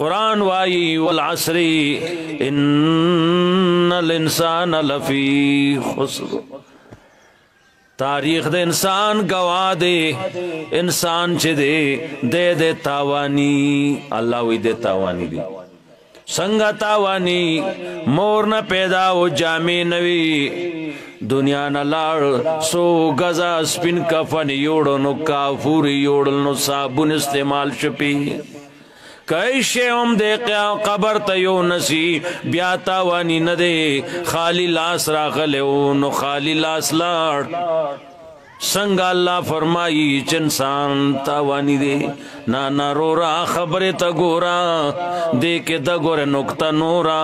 قرآن وائی والعصر ان الانسان لفی خسر تاریخ دے انسان گواہ دے انسان چھ دے تاوانی اللہ وی دے تاوانی دی سنگا تاوانی مور نہ پیدا و جامع نوی دنیا نہ لاڑ سو گزا سپن کفن یوڑو نو کافوری یوڑل نو صابن استعمال شپی کئی شیعم دے قبر تیو نسی بیا تاوانی ندے خالی لاس راغلیو نو خالی لاس لاڑ سنگا اللہ فرمائی چنسان تاوانی دے نانا رو را خبر تا گورا دے کے دا گورے نکتا نورا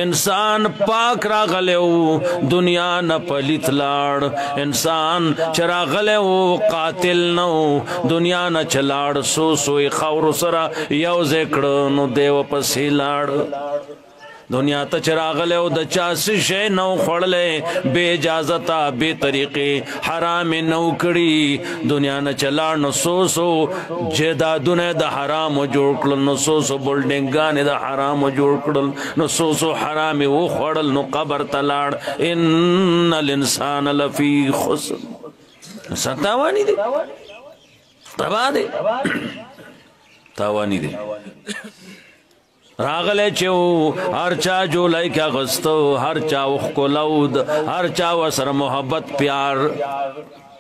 انسان پاک را غلیو دنیا نا پلیت لاڑ انسان چرا غلیو قاتل نو دنیا نا چلاڑ سو سوئی خور سرا یو زکڑ نو دیو پسی لاڑ دنیا تا چراغلے دا چاسی شے نو خوڑلے بے اجازتا بے طریقے حرام نو کڑی دنیا نا چلاڑ نو سو سو جیدادونے دا حرام جوڑ کڑل نو سو سو بلڈنگانے دا حرام جوڑ کڑل نو سو سو حرام وہ خوڑل نو قبر تلاڑ ان الانسان لفی خسر ستاوانی دے تبا دے تاوانی دے راغلے چو ہر چا جو لائے کیا غستو ہر چا اخ کو لود ہر چا وسر محبت پیار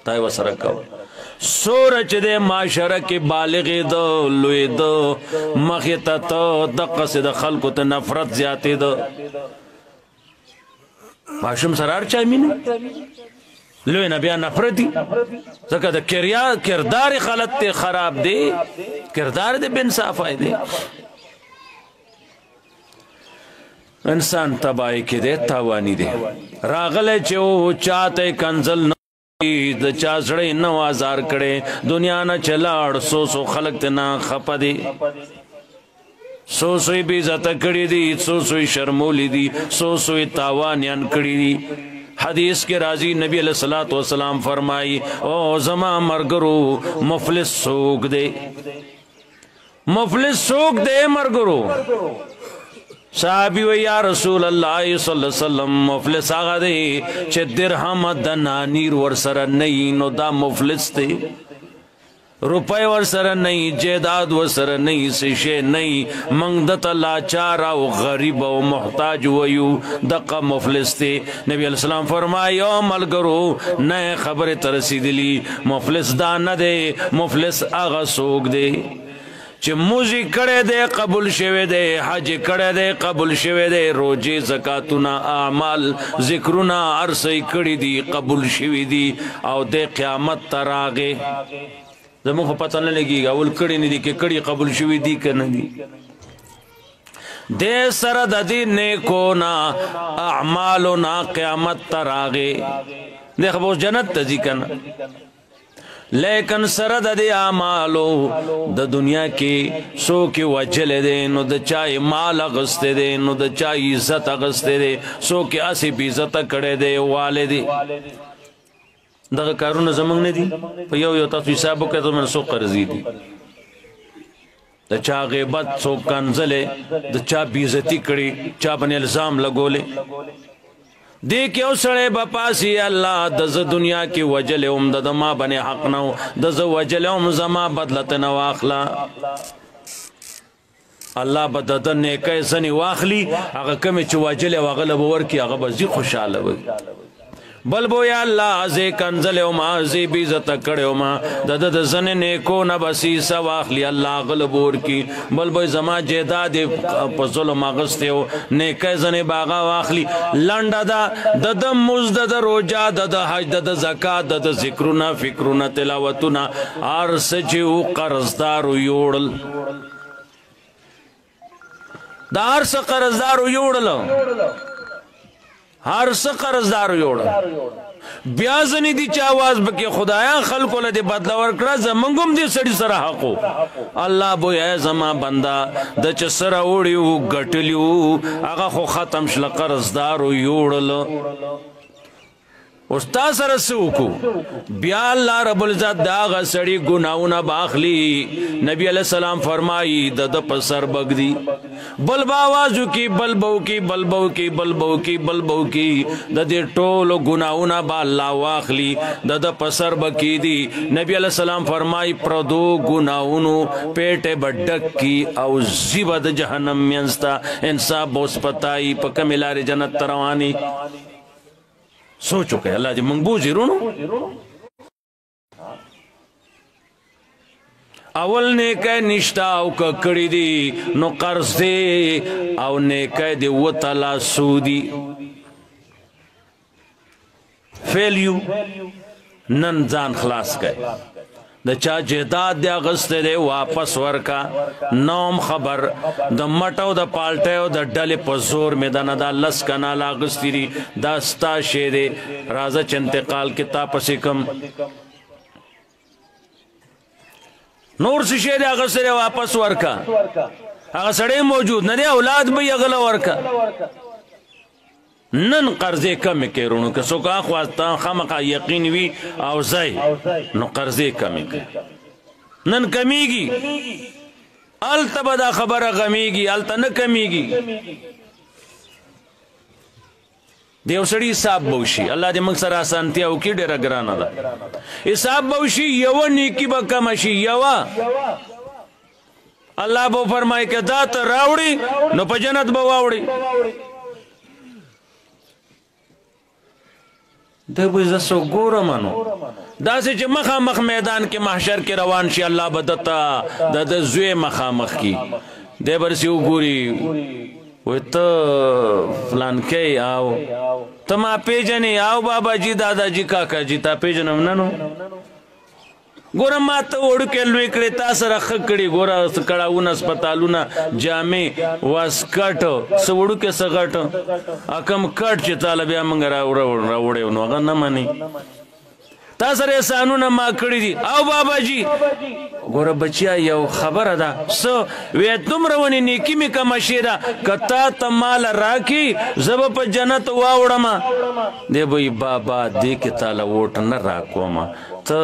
تائے وسر کو سورج دے معاشرہ کی بالغی دو لوی دو مخیطہ تو دقس دا خلقو تا نفرت زیادی دو معاشم سر ہر چا امین لوی نبیان نفرتی زکر دا کردار خلط تے خراب دے کردار دے بن صافائی دے انسان تباہی کے دے تاوانی دے راغلے چو چاہتے کنزل نوی دا چاسڑے نوازار کڑے دنیا نا چلاڑ سو سو خلق تنا خپا دے سو سوی بیزت کڑی دی سو سوی شرمولی دی سو سوی تاوانیان کڑی دی حدیث کے راضی نبی علیہ السلام فرمائی او زمان مرگرو مفلس سوک دے مفلس سوک دے مرگرو صحابی و یا رسول اللہ صلی اللہ علیہ وسلم مفلس آگا دے چھے درہم دنانیر ورسر نئی نو دا مفلس دے روپے ورسر نئی جیداد ورسر نئی سشے نئی منگدت لاچارا و غریب و محتاج ویو دقا مفلس دے نبی علیہ السلام فرمائی او ملگرو نئے خبر ترسی دلی مفلس دا ندے مفلس آگا سوک دے چھ موزی کڑے دے قبول شوے دے حج کڑے دے قبول شوے دے روجے زکاتنا اعمال ذکرنا عرصی کڑی دی قبول شوی دی او دے قیامت تر آگے زمان کو پتہ نہ لگی گا اول کڑی نہیں دی کہ کڑی قبول شوی دی کہ نہیں دی دے سرد دی نیکونا اعمالنا قیامت تر آگے دیکھ بہت جنت تزی کنا لیکن سرد دے آمالو دا دنیا کی سو کی وجل دے نو دا چاہی مال اغستے دے نو دا چاہی عزت اغستے دے سو کی اسی بھی عزت کڑے دے والے دے دا کارون زمان نے دی پا یو تاسوی صاحبو کہتا میں سو قرضی دی دا چاہ غیبت سو کنزلے دا چاہ بیزتی کڑی چاہ بنی الزام لگو لے دیکھے اسڑے بپاسی اللہ دز دنیا کی وجل دا ما بنی حق نو دز وجل زما بدلت نواخلا اللہ بددن نیکے سنی واخلی اگا کمی چو وجل وغلب ورکی اگا بزی خوشحال ہوئی بلبو یا اللہ ازے کنزل ما ازے بیزت کڑے ما دد زن نیکو نبسی سواخلی اللہ غلبور کی بلبو زما جیداد ظلم اغستے ہو نیکے زن باغا واخلی لنڈا دا دد مزدد روجا دد حج دد زکاة دد ذکرنا فکرنا تلاوتنا عرص جیو قرضدارو یوڑل دا عرص قرضدارو یوڑل ہر سقرزدارو یوڑا بیازنی دی چاواز بکی خدایا خلقو لدے بدلا ورکڑا زمانگم دی سڑی سرا حقو اللہ بوئی اے زمان بندہ دچ سرا اوڑیو گٹلیو آگا خو ختم شل قرزدارو یوڑا استا سره سوکو بیا اللہ رب العزت دا غسڑی گناونا باخلی نبی علیہ السلام فرمائی دا پسر بگدی بل باوازو کی بل بو کی بل بو کی بل بو کی بل بو کی دا دی ٹولو گناونا با اللہ واخلی دا پسر بکی دی نبی علیہ السلام فرمائی پردو گناونو پیٹ بڑک کی او زیبا دا جہنم مینستا انصاب بوس پتائی پا کملار جنت تروانی سوچو کہ اللہ جی منگبوزی رونو اول نیکے نشتا او ککڑی دی نو قرض دے او نیکے دی وطلا سودی فیلیو نن زان خلاص گئے دا چا جہداد دیا غست دے واپس ورکا نوم خبر دا مٹو دا پالٹیو دا ڈل پزور میں دا ندا لس کنالا غستی دی دا ستا شے دے رازہ چنتقال کتا پسی کم نور سی شے دے غست دے واپس ورکا اگر سڑے موجود ندے اولاد بھی اغلا ورکا نن قرضے کمی کے رونو کہ سوکا خواستا خامقا یقین وی او زائی نو قرضے کمی کے نن کمی گی آلتا بدا خبر غمی گی آلتا نکمی گی دیو سڑی حساب بوشی اللہ دے مقصر آسانتیا ہوکی ڈیرہ گرانا دا حساب بوشی یو نیکی با کمشی یو اللہ بو فرمائے کہ دات راوڑی نو پا جنت بواوڑی دے بوئی زسو گورا منو دا سے چھ مخا مخ میدان کے محشر کے روان شی اللہ بدتا دا دا زوے مخا مخ کی دے برسی او گوری وی تا فلان کئی آو تا ما پیجنی آو بابا جی دادا جی کاکا جی تا پیجنم ننو گورا ما تا اوڑ کے لوی کڑی تا سر اخک کڑی گورا کڑاونا اسپتالونا جامع واس کٹ سوڑو کے سغٹ اکم کٹ چی طالبیا منگا راوڑے انو اگر نمانی تا سر احسانونا ما کڑی دی آو بابا جی گورا بچیا یو خبر دا سو ویت تم روانی نیکی میں کمشی دا کتا تمال راکی زب پا جنت واوڑا ما دے بھئی بابا دے کے تالا ووٹ نہ راکو ما تا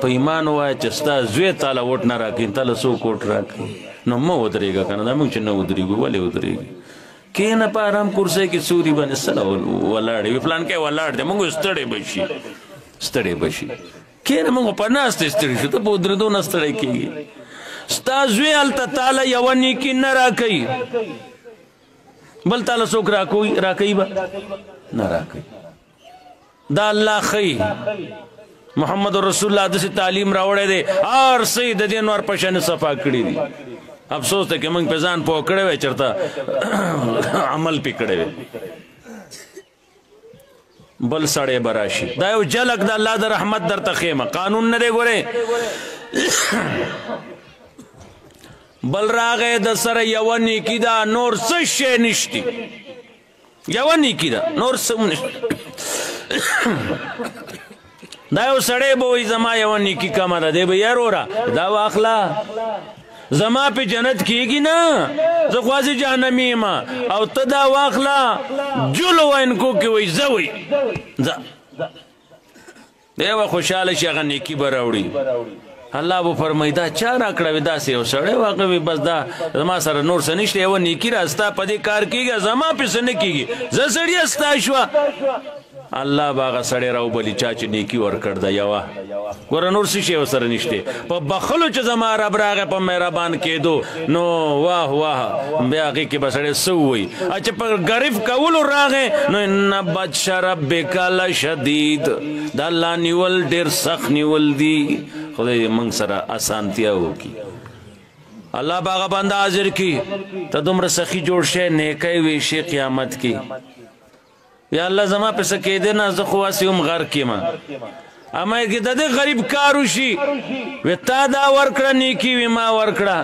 پا ایمان ہوئے چستا زوی تالا ووٹ نہ راکی تالا سو کوٹ راکی نو ما ادرے گا کنا دا منگ چنہ ادرے گا والے ادرے گا کینا پا آرام کرسے کی سوری بانی سلا ولاڑے وی فلان کے ولاڑ دے منگو استڑے بشی ستڑے بشی کینا منگو پا ناستے استڑی شو تا پا ادرے دو نستڑے کی گی ستا زوی علتا تالا یوانی کی نہ راکی بل تالا سوک راکی با نہ راکی دا اللہ خی محمد رسول اللہ دسی تعلیم راوڑے دے آر سید دین وار پشن صفا کڑی دی افسوس تے کہ منگ پیزان پوکڑے ہوئے چرتا عمل پکڑے ہوئے بل سڑے براشی دایو جلک دا اللہ دا رحمت در تخیمہ قانون نہ دے گورے بل راغے دا سر یوانی کی دا نور سشے نشتی یوانی کی دا نور سم نشتی دایو سڑے بوئی زما یوانی کی کما دا دے بھئی رو رہا دا واخلا زما پہ جنت کی گی نا زخوازی جہنمی ما او تدا واخلا جلو انکو کی وی زوی زا دیو خوشحال شیخ نیکی براوڑی اللہ وہ فرمائی دا چار اکڑا دا سے سڑے واقعی بس دا زما سر نور سنشتے ہے وہ نیکی راستا پدی کار کی گا زما پہ سنکی گی زا سڑی استاشوا اللہ باغا سڑے راو بلی چاچی نیکی ور کردا یوا گورا نور سی شیو سر نشتے پا بخلو چا زما رب راغے پا مہربان کے دو نو واہ واہ بیاقی کی بسڑے سوئی اچھا پا گرف کولو راغے نو انہا بچ ربک لشدید دا اللہ نیول دیر سخ نیول دی خدای منگ سر آسانتیا ہوگی اللہ باغا بندہ حاضر کی تا دمر سخی جوڑ شے نیکے ویشی قیامت کی یا اللہ زما پہ سکے دینا زخواسی ام غر کی ما اما ایک دا دے غریب کاروشی وی تا دا ورکڑا نیکی وی ما ورکڑا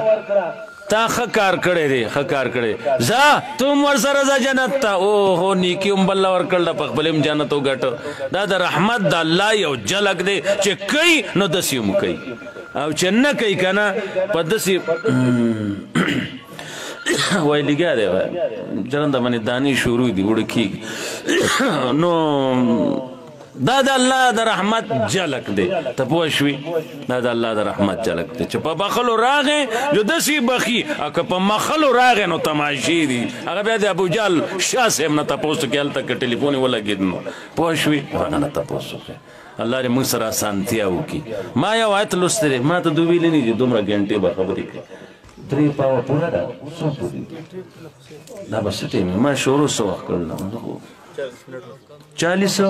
تا خکار کڑے دے خکار کڑے زا تم ورسا رضا جنت تا اوہو نیکی ام بلا ورکڑا پخبلیم جنتو گٹو دا دا رحمت دا اللہ یو جلک دے چے کئی نو دسی ام کئی او چے نہ کئی کنا پا دسی وای لگا دے جرندہ منی دانی شروع دی اڑکی نو دا دا اللہ دا رحمت جلک دے تا پوشوی دا دا اللہ دا رحمت جلک دے چپا بخلو راغیں جو دسی بخی اکا پا مخلو راغیں نو تماشی دی اگر بیاد ابو جال شاہ سے ہم نا تا پوستو کہ حال تک ٹیلیفونی والا گدنو پوشوی وانا نا تا پوستو کہ اللہ ری منگ سر آسانتیا ہو کی ما یا وایت لستے رے ما تا دوی لینی جی دومرا گھنٹے با خبری کہ 3 پاوا پورا دا سو پوری دا بس ٹیمی ما شورو سو وقت کرنا 40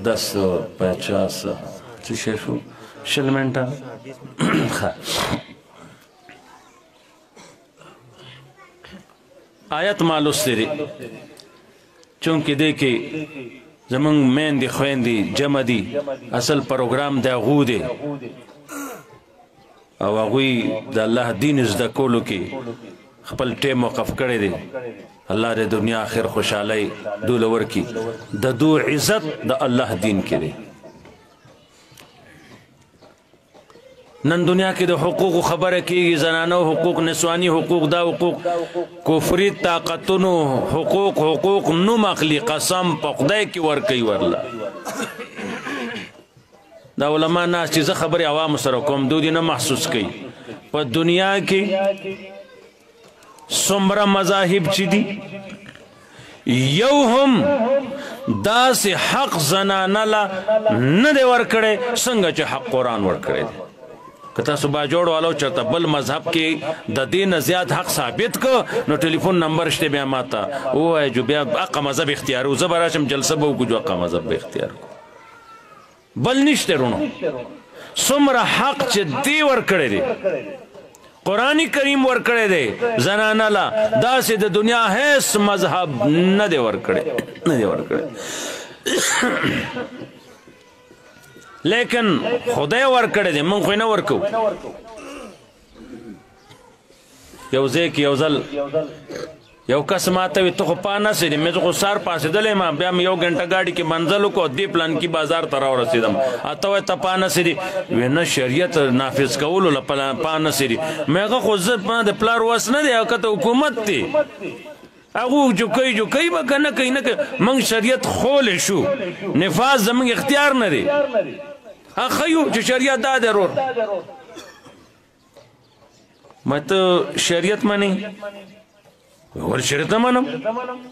10 50 چه شو شلمنٹا آیت مالوس تیری چونکہ دیکھے زمان مین دی خوین دی جمع دی اصل پروگرام دا غو دی او اغوی دا اللہ دین ازدہ کولو کی خپل ٹیم وقف کرے دی اللہ دے دنیا آخر خوشحالی دولور کی دا دو عزت دا اللہ دین کی دے نن دنیا کی دا حقوق خبر کی زنانو حقوق نسوانی حقوق دا حقوق کفری طاقتنو حقوق نم اخلی قسم پقدے کی ورکی ورلا دا علماء ناس چیز خبر عوام سرکم دو دینا محسوس کی پا دنیا کی سمرا مذاہب چی دی یو ہم دا سے حق زنانا لا ندے ورکڑے سنگا چے حق قرآن ورکڑے دے کتا سو باجوڑ والو چرتا بل مذہب کی دا دین زیاد حق ثابت کو نو ٹیلیفون نمبر شتے بیا ماتا وہ ہے جو بیا اقا مذہب اختیار ہو زبراشم جلسہ بہو کو جو اقا مذہب اختیار کو بل نشتے رونو سمرا حق چے دی ورکڑے دے قرآن کریم ورکڑے دے زنانا لا دا سے دا دنیا حیث مذہب ندے ورکڑے لیکن خدای ورکڑے دے من خوی نہ ورکو یو زیک یو زل یو کس ماتوی تو خو پانا سی دی میں تو خو سار پاسی دلے ماں بیا میں یو گھنٹا گاڑی کی منزلو کو دی پلان کی بازار تراؤ رسیدم آتاوی تا پانا سی دی وینا شریعت نافذ کولو پانا سی دی میں خو زد پانا دی پلار واس نا دی اوکتا حکومت تی اگو جو کئی بکا نکی منگ شریعت خول شو نفاذ زمانگ اختیار نا دی خیو جو شریعت دا دے رور میں تو شریعت مانی ور شریعت نہ مانم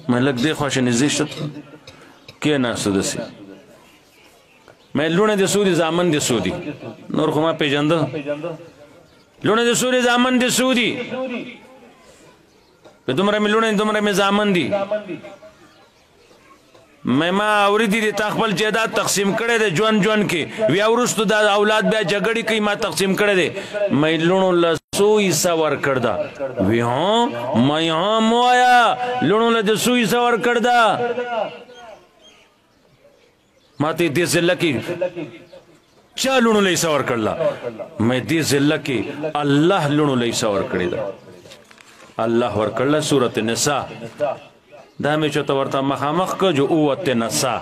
میں لگ دے خواش نزیشت کیا ناسو دسی میں لونے دے سودی زامن دے سودی نور خما پی جاندو لونے دے سودی زامن دے سودی پہ تمہرے میں لونے تمہرے میں زامن دی میں ماں آوری دی تاخبل جیداد تقسیم کرے دے جوان کی وی آورستو دا اولاد بیا جگڑی کئی ماں تقسیم کرے دے میں لونو لسو عیسیٰ ور کردہ وی ہاں میں ہاں مو آیا لونو لسو عیسیٰ ور کردہ ماں تی دی زلہ کی چاہ لونو لسا ور کردہ میں دی زلہ کی اللہ لونو لسا ور کردہ اللہ ور کردہ سورت نساء دا میں چوتا ورطا مخامخ کا جو اوت نسا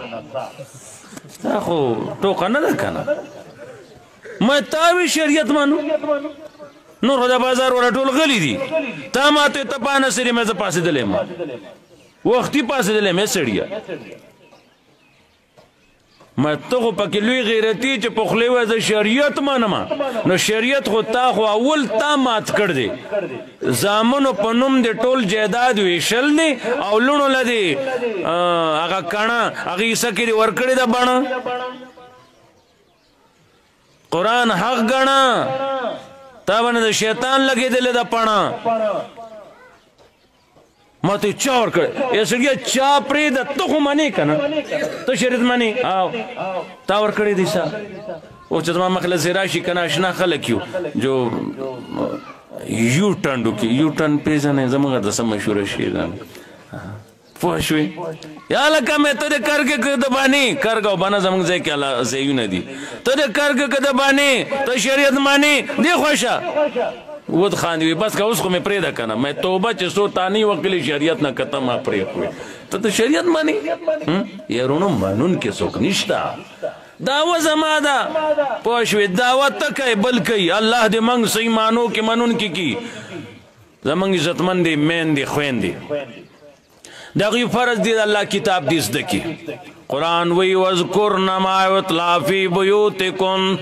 دا خو ٹوکا نا دا کنا میں تاوی شریعت مانو نور خدا بازار والا ٹول غلی دی تا ماتو تپانا سری میں پاسی دلے ماں وقتی پاسی دلے میں سڑیا میں تو خو پاکی لوی غیرتی چا پخلے ویزا شریعت مانما نو شریعت خو تا خو اول تا مات کر دے زامنو پنم دے ٹول جیداد ویشل دے اولونو لدے آگا کانا آگا عیسیٰ کی دے ورکڑی دا بانا قرآن حق گانا تا بانا دا شیطان لگے دلے دا پانا ماں تو چاور کرے یہ سڑیا چاہ پریدہ تو خو مانے کنا تو شریعت مانے آو تاور کرے دیسا وہ چاہتا ماں مخلص راشی کنا اشنا خلقیو جو یو ٹرن کی یو ٹرن پیزا نہیں زمانگا دسا مشہور شیران پوشوی یا لکا میں تو دے کرگے کدبانی کرگاو بانا زمانگ زی کیا زیو ندی تو دے کرگے کدبانی تو شریعت مانے دی خوشا ود خاندوی بس کا اس کو میں پریدہ کنا میں توبہ چے سو تانی وقلی شریعت نہ کتا ماں پرید ہوئے تو شریعت مانی یہ رونو مانون کے سوک نشتا دعوہ زمادہ پوشوی دعوہ تکے بلکئی اللہ دے منگ سی مانو کی مانون کی زمانگ عزت من دے مین دے خوین دے دغی فرض دی اللہ کتاب دیس دکی قرآن وی وذکرن ما یتلی فی بیوتکن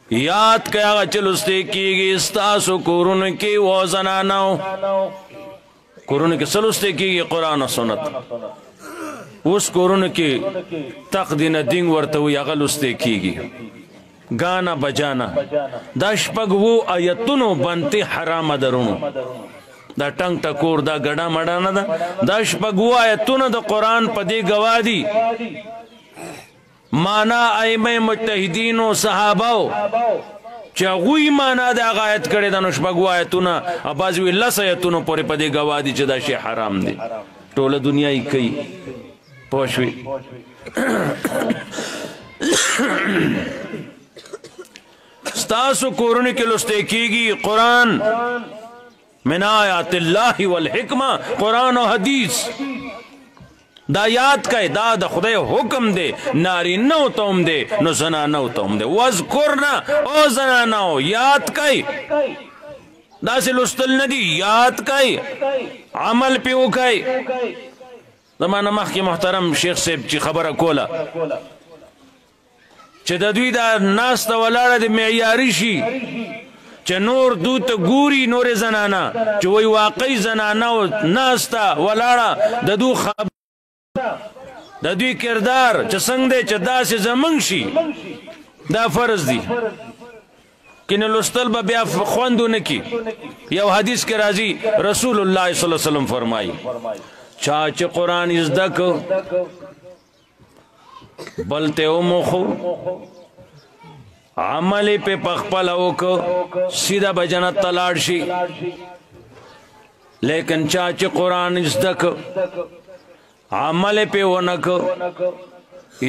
یاد کیا گا چلستے کی گی استاسو کورن کی و زنانو کورن کی سلستے کی گی قرآن و سنت اس کورن کی تقدین دنگ ورطوی اغلستے کی گی گانا بجانا دا شپگ وہ آیتونو بنتی حرام درونو دا ٹنگ ٹکور دا گڑا مڑانا دا شپگ وہ آیتونو دا قرآن پا دی گوادی مانا ائمہ مجتہدین و صحاباو چاگوی مانا دا آیت کرے دا نشپگ وہ آیتونا ابازوی لس آیتونو پوری پا دی گوادی چا دا شی حرام دی ٹول دنیای کئی پوشوی ستاسو کورن کے لستے کی گی قرآن من آیات اللہ والحکمہ قرآن و حدیث دا یاد کئی دا خدای حکم دے ناری نو توم دے نو زنانو توم دے وذکرنا او زنانو یاد کئی دا سے لستل ندی یاد کئی عمل پیو کئی زمانہ مخ کی محترم شیخ صاحب چی خبر کولا چه دا دوی دا ناس تا ولاړه دا معیاری شی چه نور دو تا گوری نور زنانا چه وی واقعی زنانا و ناس تا ولاړه دا دو خبر دا دوی کردار چه سنگ دے چه دا سی زمنگ شی دا فرض دی کنه لستل با بیا خواندو نکی یو حدیث کے رازی رسول اللہ صلی اللہ علیہ وسلم فرمائی چاچ قرآن ازدک بلتے امخو عملی پہ پخپلوکو سیدھا بجنت تلاڑ شی لیکن چاچ قرآن ازدک عملی پہ ونکو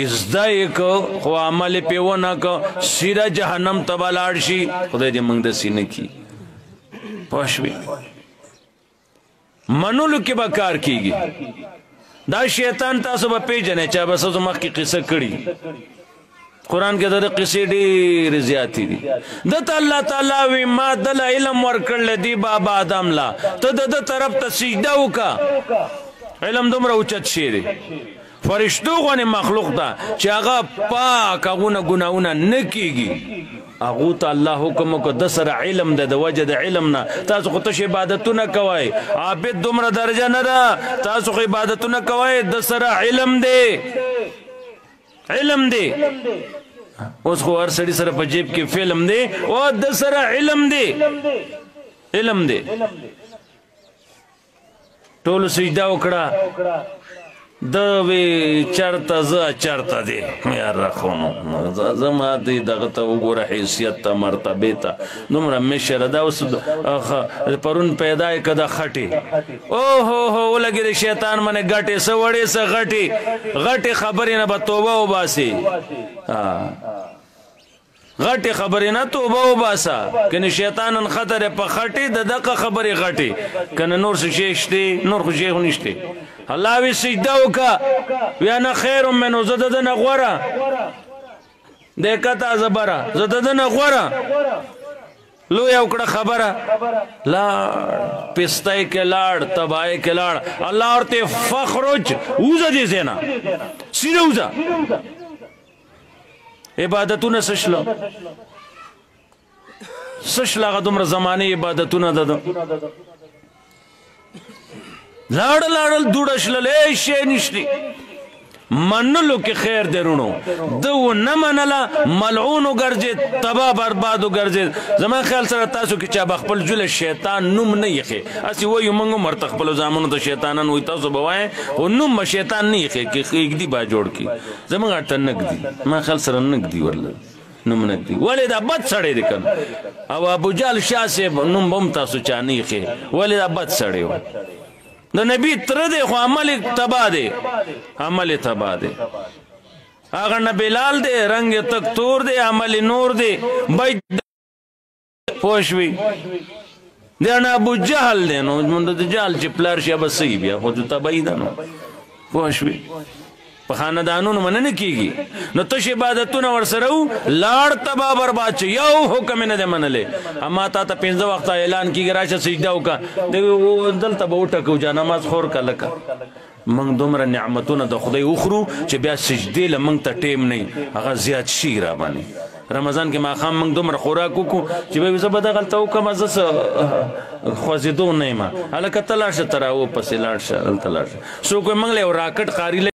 ازدائک خو عملی پہ ونکو سیدھا جہنم تبالاڑ شی خدای دی منگ دسی نکی پوشوی منولو کی بکار کی گی دا شیطان تاسو با پیجنے چاہ بس از مخ کی قصہ کڑی قرآن کے در قصے دیر زیادی دی دتا اللہ تعالیٰ وی ما دل علم ورکر لدی بابا آدم لا تو دا طرف تا سجدہ کا علم دم را اچت شیرے فرشتو غوانی مخلوق دا چاہ آغا پاک اغونا گناہونا نکی گی اغو تا اللہ حکم کو دسر علم دا وجد علمنا تاسو خودش عبادتو نکوائی عابد دمرا درجہ ندا تاسو خود عبادتو نکوائی دسر علم دے علم دے اس کو ہر سڑی سر پا جیب کی فلم دے او دسر علم دے علم دے ٹولو سجدہ اکڑا دوی چرتا زا چرتا دے میار رخونو زما دی دغتا وگورا حیثیت تا مرتبه تا نمرا مشر دا اس پرون پیدای کدا خٹی اوہو لگی دی شیطان من گٹی سوڑی سا غٹی خبری نا با توبہ و باسی غٹی خبری نا توبہ و باسا کنی شیطان ان خطر پا خٹی دا دقا خبری غٹی کنی نور سے شیشتی نور خو شیخ نشتی اللہ وی سجدہو کا ویانا خیر منو زددن اغورا دیکھتا زبرا زددن اغورا لو یا اکڑا خبرا لاڑ پستائی کے لاڑ تبائی کے لاڑ اللہ اور تے فخرج اوزا دی زینا سیدھا اوزا عبادتو نا سشلا سشلا غا دمرا زمانی عبادتو نا دادا لاڑل دوڑشلل اے شے نشتی منلو کی خیر درونو دو نمنلا ملعونو گرزید تبا بربادو گرزید زمان خیال سر تاسو کی چا بخپل جل شیطان نم نیخی اسی وی منگو مرتخپلو زامنو تا شیطانان وی تاسو بوائیں و نم شیطان نیخی کہ ایک دی باجوڑ کی زمان آتا نک دی من خیال سر نک دی ورلہ نم نک دی ولی دا بد سڑے دکن او ابو جال شاہ سے نم بم تاسو چا نیخی ولی دا بد سڑے ہو دا نبی تردے خو عمل تبا دے عمل تبا دے اگر نبی لال دے رنگ تک تور دے عمل نور دے بائی پوشوی دے انا ابو جہل دے نو جہل چی پلار شیع بس سی بیا خود تبایی دا نو پوشوی په خاندانونو مننه کیږي نو تش عبادتونه ورسره لاړ تبا برباد شي یو حکم نه دی منلې اما تا ته 15 وخت اعلان کیږي راشه سجده وکړه دلته به وټکو جا نماز خور کلکه منگ دومره نعمتونه د خدای اخرو چې بیا سجدې له منگ ته ټیم نه هغه زیات شي را باندې رمضان کې ماښام منگ دومره خوراک وکړو چې به زه به دغلته وکړم زه څه خوځېدو نه یم هلکه ته لاړ شه تراو پسې لاړ شه هلته لاړ شه څوک وایي منګ له یو راکټ قاري